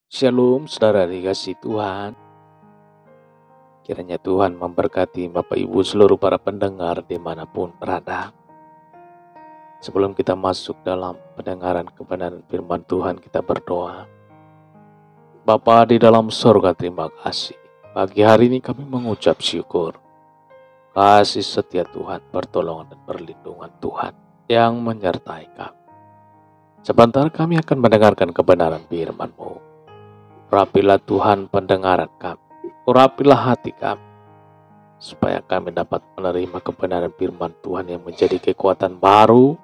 Shalom, saudara dikasih Tuhan. Kiranya Tuhan memberkati Bapak Ibu seluruh para pendengar dimanapun berada. Sebelum kita masuk dalam pendengaran kebenaran firman Tuhan, kita berdoa. Bapa di dalam surga, terima kasih. Pagi hari ini kami mengucap syukur. Kasih setia Tuhan, pertolongan dan perlindungan Tuhan yang menyertai kami. Sebentar kami akan mendengarkan kebenaran firman-Mu. Urapilah Tuhan pendengaran kami. Urapilah hati kami, supaya kami dapat menerima kebenaran firman Tuhan yang menjadi kekuatan baru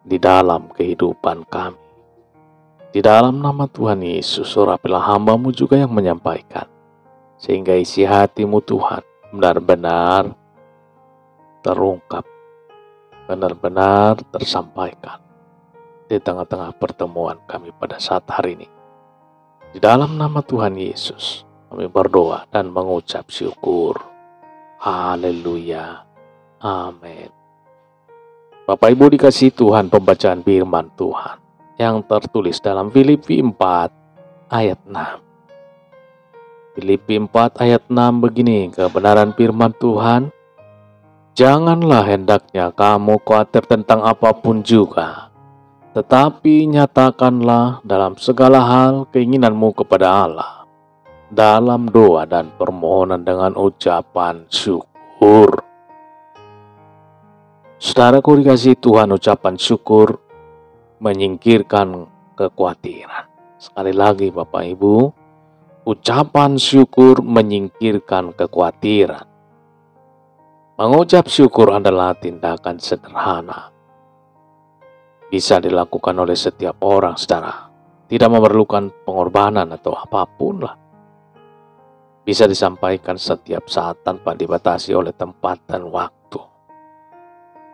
di dalam kehidupan kami. Di dalam nama Tuhan Yesus, urapilah hamba-Mu juga yang menyampaikan, sehingga isi hati-Mu Tuhan benar-benar terungkap, benar-benar tersampaikan di tengah-tengah pertemuan kami pada saat hari ini. Di dalam nama Tuhan Yesus, kami berdoa dan mengucap syukur. Haleluya. Amin. Bapak Ibu dikasihi Tuhan, pembacaan firman Tuhan yang tertulis dalam Filipi 4 ayat 6. Filipi 4 ayat 6 begini kebenaran firman Tuhan. Janganlah hendaknya kamu khawatir tentang apapun juga, tetapi nyatakanlah dalam segala hal keinginanmu kepada Allah dalam doa dan permohonan dengan ucapan syukur. Saudaraku dikasihi Tuhan, ucapan syukur menyingkirkan kekhawatiran. Sekali lagi Bapak Ibu, ucapan syukur menyingkirkan kekhawatiran. Mengucap syukur adalah tindakan sederhana. Bisa dilakukan oleh setiap orang, saudara. Tidak memerlukan pengorbanan atau apapun lah. Bisa disampaikan setiap saat tanpa dibatasi oleh tempat dan waktu.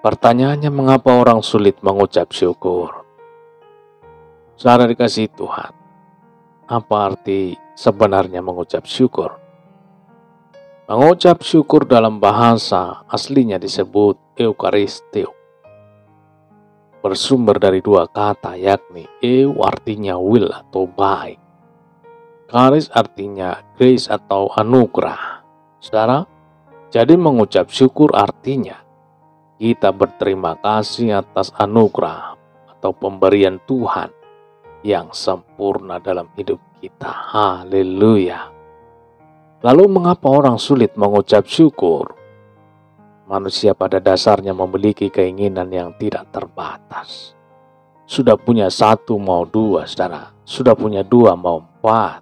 Pertanyaannya, mengapa orang sulit mengucap syukur? Saudara dikasihi Tuhan, apa arti sebenarnya mengucap syukur? Mengucap syukur dalam bahasa aslinya disebut Eukaristeo. Bersumber dari dua kata, yakni artinya will atau baik. Charis artinya grace atau anugerah. Saudara, jadi mengucap syukur artinya kita berterima kasih atas anugerah atau pemberian Tuhan yang sempurna dalam hidup kita. Haleluya. Lalu mengapa orang sulit mengucap syukur? Manusia pada dasarnya memiliki keinginan yang tidak terbatas. Sudah punya satu mau dua, saudara. Sudah punya dua mau empat.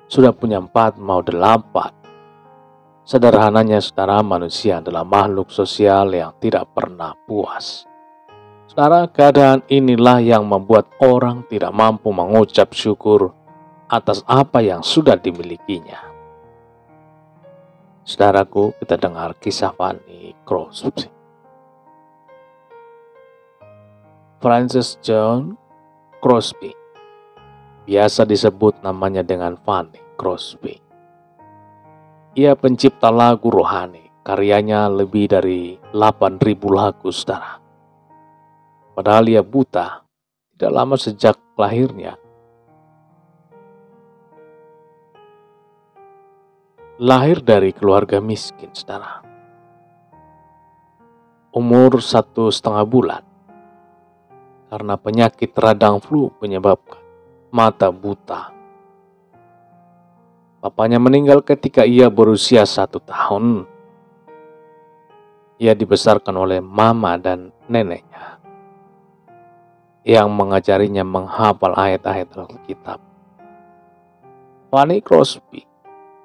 Sudah punya 4 mau 8. Sederhananya saudara, manusia adalah makhluk sosial yang tidak pernah puas. Saudara, keadaan inilah yang membuat orang tidak mampu mengucap syukur atas apa yang sudah dimilikinya. Saudaraku, kita dengar kisah Fanny Crosby. Frances John Crosby, biasa disebut namanya dengan Fanny Crosby. Ia pencipta lagu rohani, karyanya lebih dari 8.000 lagu, saudara. Padahal ia buta, tidak lama sejak lahirnya. Lahir dari keluarga miskin, saudara. Umur 1,5 bulan. Karena penyakit radang flu menyebabkan mata buta. Bapaknya meninggal ketika ia berusia 1 tahun. Ia dibesarkan oleh mama dan neneknya yang mengajarinya menghafal ayat-ayat Alkitab. Fanny Crosby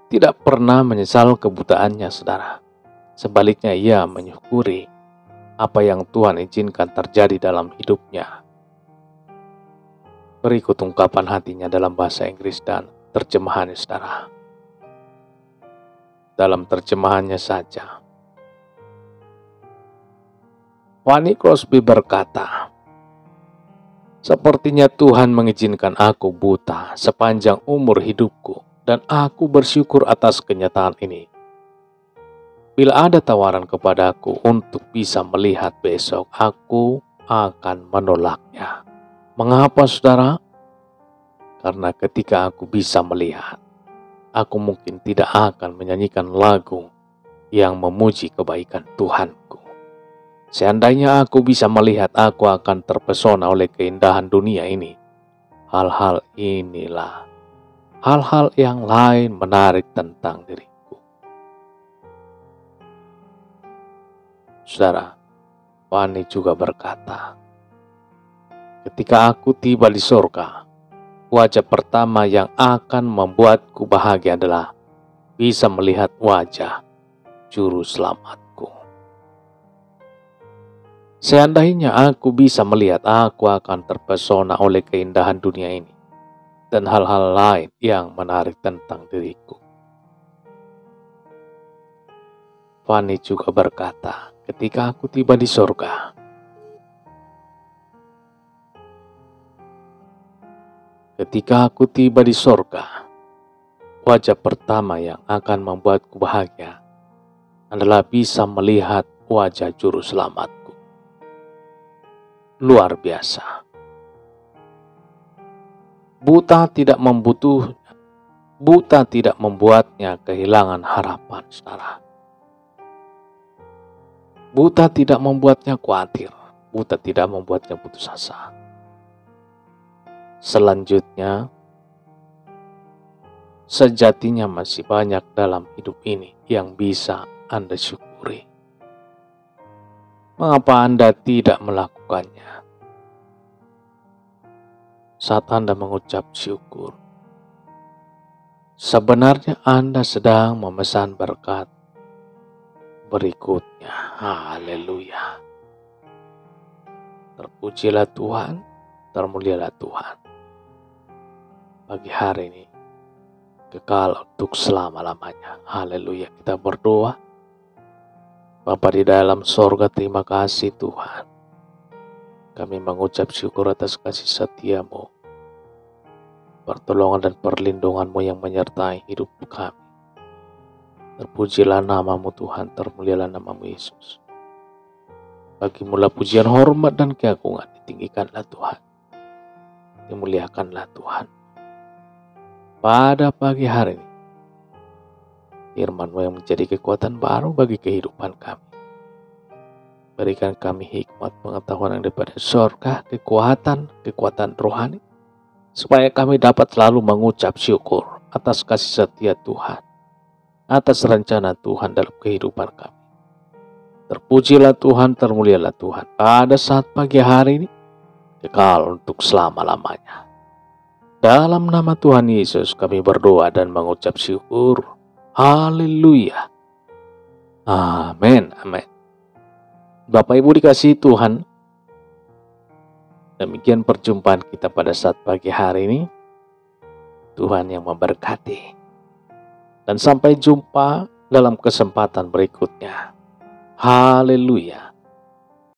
tidak pernah menyesal kebutaannya, saudara. Sebaliknya ia menyukuri apa yang Tuhan izinkan terjadi dalam hidupnya. Berikut ungkapan hatinya dalam bahasa Inggris dan terjemahannya, saudara. Dalam terjemahannya saja, Fanny Crosby berkata, "Sepertinya Tuhan mengizinkan aku buta sepanjang umur hidupku, dan aku bersyukur atas kenyataan ini. Bila ada tawaran kepadaku untuk bisa melihat besok, aku akan menolaknya." Mengapa, saudara? Karena ketika aku bisa melihat, aku mungkin tidak akan menyanyikan lagu yang memuji kebaikan Tuhanku. Seandainya aku bisa melihat, aku akan terpesona oleh keindahan dunia ini. Hal-hal inilah, hal-hal yang lain menarik tentang diriku. Saudara, Fani juga berkata, ketika aku tiba di surga, wajah pertama yang akan membuatku bahagia adalah bisa melihat wajah Juru Selamatku. Seandainya aku bisa melihat, aku akan terpesona oleh keindahan dunia ini dan hal-hal lain yang menarik tentang diriku. Fani juga berkata, ketika aku tiba di surga, wajah pertama yang akan membuatku bahagia adalah bisa melihat wajah Juru Selamatku. Luar biasa. Buta tidak membuatnya kehilangan harapan, saudara. Buta tidak membuatnya khawatir. Buta tidak membuatnya putus asa. Selanjutnya, sejatinya masih banyak dalam hidup ini yang bisa Anda syukuri. Mengapa Anda tidak melakukannya? Saat Anda mengucap syukur, sebenarnya Anda sedang memesan berkat berikutnya. Haleluya. Terpujilah Tuhan, termulialah Tuhan. Pagi hari ini kekal untuk selama-lamanya. Haleluya. Kita berdoa. Bapa di dalam sorga, terima kasih Tuhan. Kami mengucap syukur atas kasih setia-Mu, pertolongan dan perlindungan-Mu yang menyertai hidup kami. Terpujilah nama-Mu Tuhan, termulialah nama-Mu Yesus. Bagi-Mu pujian, hormat dan keagungan. Ditinggikanlah Tuhan, dimuliakanlah Tuhan. Pada pagi hari ini, firman-Mu yang menjadi kekuatan baru bagi kehidupan kami. Berikan kami hikmat, pengetahuan yang daripada surga, kekuatan rohani, supaya kami dapat selalu mengucap syukur atas kasih setia Tuhan, atas rencana Tuhan dalam kehidupan kami. Terpujilah Tuhan, termulialah Tuhan. Pada saat pagi hari ini, kekal untuk selama-lamanya. Dalam nama Tuhan Yesus kami berdoa dan mengucap syukur. Haleluya. Amin. Amin. Bapak Ibu dikasihi Tuhan, demikian perjumpaan kita pada saat pagi hari ini. Tuhan yang memberkati. Dan sampai jumpa dalam kesempatan berikutnya. Haleluya.